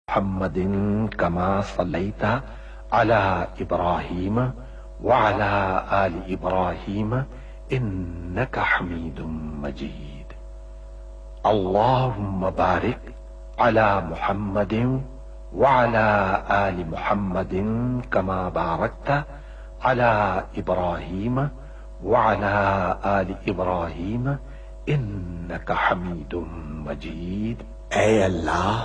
محمد كما صليت على إبراهيم وعلى آل إبراهيم إنك حميد مجيد. اللهم بارك على محمد وعلى آل محمد كما باركت على إبراهيم وعلى آل إبراهيم إنك حميد مجيد. اے اللہ،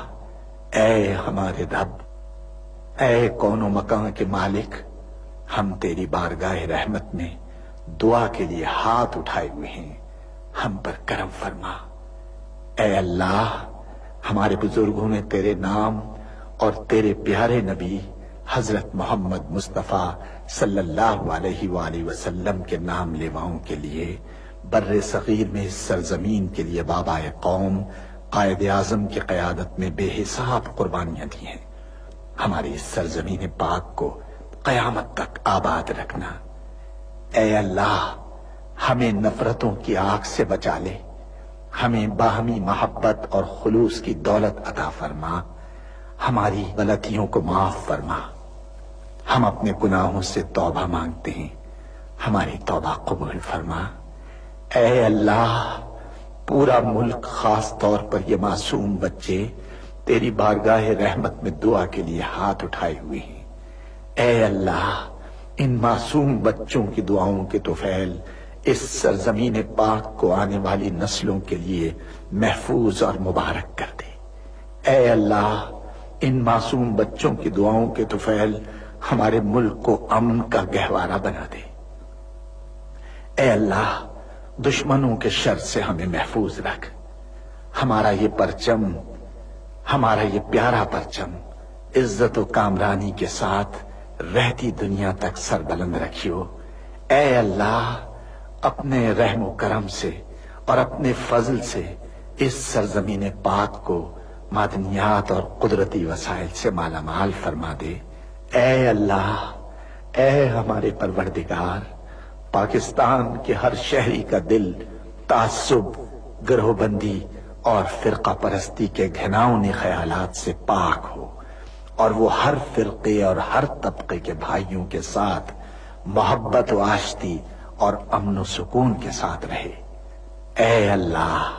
اے ہمارے رب، اے کون و مکان کے مالک، ہم تیری بارگاہ رحمت میں دعا کے لیے ہاتھ اٹھائے ہوئے ہیں، ہم پر کرم فرما۔ اے اللہ، ہمارے بزرگوں نے تیرے نام اور تیرے پیارے نبی حضرت محمد مصطفیٰ صلی اللہ علیہ وآلہ وسلم کے نام لیواؤں کے لیے بر صغیر میں اس سرزمین کے لیے بابائے قوم قائد اعظم کی قیادت میں بے حساب قربانیاں دی ہیں۔ ہماری اس سرزمین پاک کو قیامت تک آباد رکھنا۔ اے اللہ، ہمیں نفرتوں کی آگ سے بچا لے، ہمیں باہمی محبت اور خلوص کی دولت عطا فرما، ہماری غلطیوں کو معاف فرما۔ ہم اپنے گناہوں سے توبہ مانگتے ہیں، ہماری توبہ قبول فرما۔ اے اللہ، پورا ملک، خاص طور پر یہ معصوم بچے تیری بارگاہ رحمت میں دعا کے لیے ہاتھ اٹھائے ہوئے ہیں۔ اے اللہ، ان معصوم بچوں کی دعاؤں کے طفیل اس سرزمین پاک کو آنے والی نسلوں کے لیے محفوظ اور مبارک کر دے۔ اے اللہ، ان معصوم بچوں کی دعاؤں کے طفیل ہمارے ملک کو امن کا گہوارہ بنا دے۔ اے اللہ، دشمنوں کے شر سے ہمیں محفوظ رکھ۔ ہمارا یہ پرچم، ہمارا یہ پیارا پرچم عزت و کامرانی کے ساتھ رہتی دنیا تک سربلند رکھیو۔ اے اللہ، اپنے رحم و کرم سے اور اپنے فضل سے اس سرزمین پاک کو معدنیات اور قدرتی وسائل سے مالا مال فرما دے۔ اے اللہ، اے ہمارے پروردگار، پاکستان کے ہر شہری کا دل تعصب، گروہ بندی اور فرقہ پرستی کے گھناؤنے خیالات سے پاک ہو، اور وہ ہر فرقے اور ہر طبقے کے بھائیوں کے ساتھ محبت و آشتی اور امن و سکون کے ساتھ رہے۔ اے اللہ،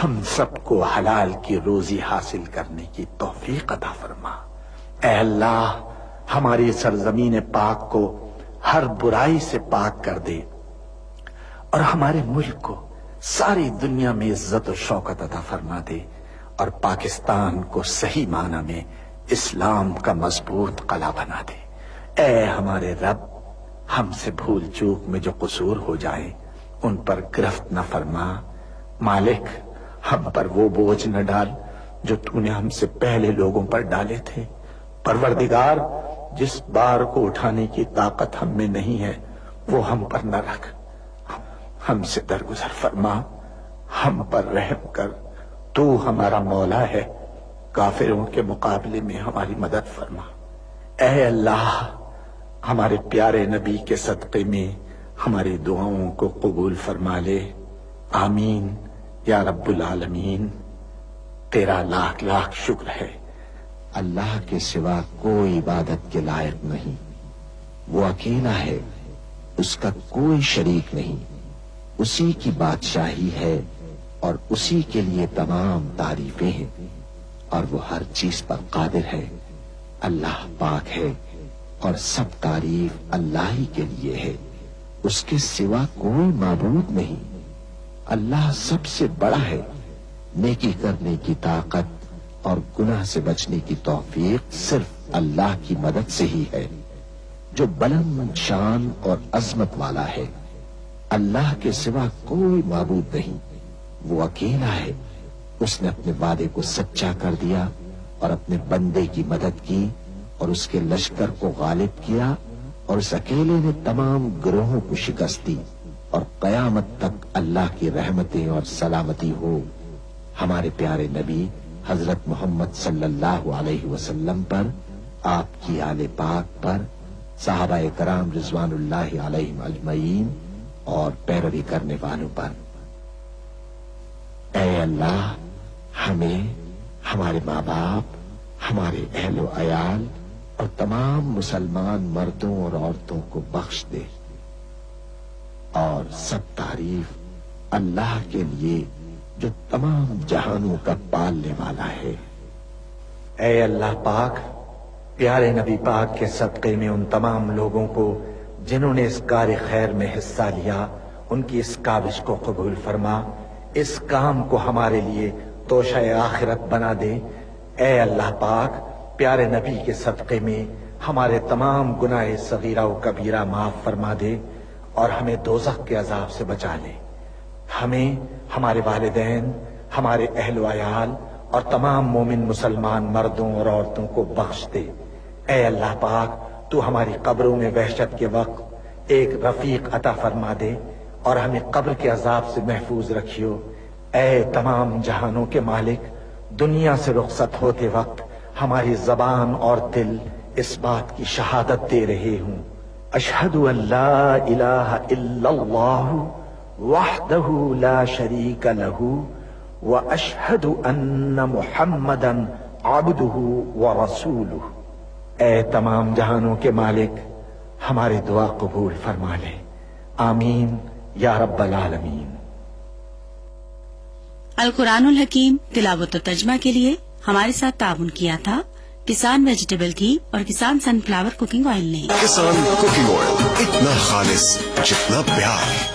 ہم سب کو حلال کی روزی حاصل کرنے کی توفیق عطا فرما۔ اے اللہ، ہماری سرزمین پاک کو ہر برائی سے پاک کر دے، اور ہمارے ملک کو ساری دنیا میں عزت و شوکت عطا فرما دے، اور پاکستان کو صحیح معنی میں اسلام کا مضبوط قلعہ بنا دے۔ اے ہمارے رب، ہم سے بھول چوک میں جو قصور ہو جائیں ان پر گرفت نہ فرما۔ مالک، ہم پر وہ بوجھ نہ ڈال جو تو نے ہم سے پہلے لوگوں پر ڈالے تھے۔ پروردگار، جس بار کو اٹھانے کی طاقت ہم میں نہیں ہے وہ ہم پر نہ رکھ، ہم سے درگزر فرما، ہم پر رحم کر۔ تو ہمارا مولا ہے، کافروں کے مقابلے میں ہماری مدد فرما۔ اے اللہ، ہمارے پیارے نبی کے صدقے میں ہماری دعاؤں کو قبول فرما لے۔ آمین یا رب العالمین۔ تیرا لاکھ لاکھ شکر ہے۔ اللہ کے سوا کوئی عبادت کے لائق نہیں، وہ اکیلا ہے، اس کا کوئی شریک نہیں، اسی کی بادشاہی ہے اور اسی کے لیے تمام تعریفیں ہیں، اور وہ ہر چیز پر قادر ہے۔ اللہ پاک ہے اور سب تعریف اللہ ہی کے لیے ہے، اس کے سوا کوئی معبود نہیں۔ اللہ سب سے بڑا ہے، نیکی کرنے کی طاقت اور گناہ سے بچنے کی توفیق صرف اللہ کی مدد سے ہی ہے، جو بلند شان اور عظمت والا ہے۔ اللہ کے سوا کوئی معبود نہیں، وہ اکیلا ہے، اس نے اپنے وعدے کو سچا کر دیا اور اپنے بندے کی مدد کی اور اس کے لشکر کو غالب کیا، اور اس اکیلے نے تمام گروہوں کو شکست دی، اور قیامت تک اللہ کی رحمتیں اور سلامتی ہو ہمارے پیارے نبی حضرت محمد صلی اللہ علیہ وسلم پر، آپ کی آل پاک پر، صحابہ کرام رضوان اللہ علیہم اجمعین اور پیروی کرنے والوں پر۔ اے اللہ، ہمیں، ہمارے ماں باپ، ہمارے اہل و عیال اور تمام مسلمان مردوں اور عورتوں کو بخش دے، اور سب تعریف اللہ کے لیے جو تمام جہانوں کا پالنے والا ہے۔ اے اللہ پاک، پیارے نبی پاک کے صدقے میں ان تمام لوگوں کو جنہوں نے اس کار خیر میں حصہ لیا، ان کی اس کاوش کو قبول فرما، اس کام کو ہمارے لیے توشہ آخرت بنا دے۔ اے اللہ پاک، پیارے نبی کے صدقے میں ہمارے تمام گناہ صغیرہ و کبیرہ معاف فرما دے اور ہمیں دوزخ کے عذاب سے بچا لے۔ ہمیں، ہمارے والدین، ہمارے اہل و عیال اور تمام مومن مسلمان مردوں اور عورتوں کو بخش دے۔ اے اللہ پاک، تو ہماری قبروں میں وحشت کے وقت ایک رفیق عطا فرما دے اور ہمیں قبر کے عذاب سے محفوظ رکھیو۔ اے تمام جہانوں کے مالک، دنیا سے رخصت ہوتے وقت ہماری زبان اور دل اس بات کی شہادت دے رہے ہوں، اشہد ان لا الہ الا اللہ وحدہ لا شریک لہ واشہد ان محمدا عبدہ ورسولہ۔ اے تمام جہانوں کے مالک، ہماری دعا قبول فرما لے، آمین یا رب العالمین۔ القرآن الحکیم تلاوت و ترجمہ کے لیے ہمارے ساتھ تعاون کیا تھا کسان ویجیٹیبل گھی اور کسان سن فلاور کوکنگ آئل نے۔ کسان کوکنگ آئل، اتنا خالص جتنا پیار۔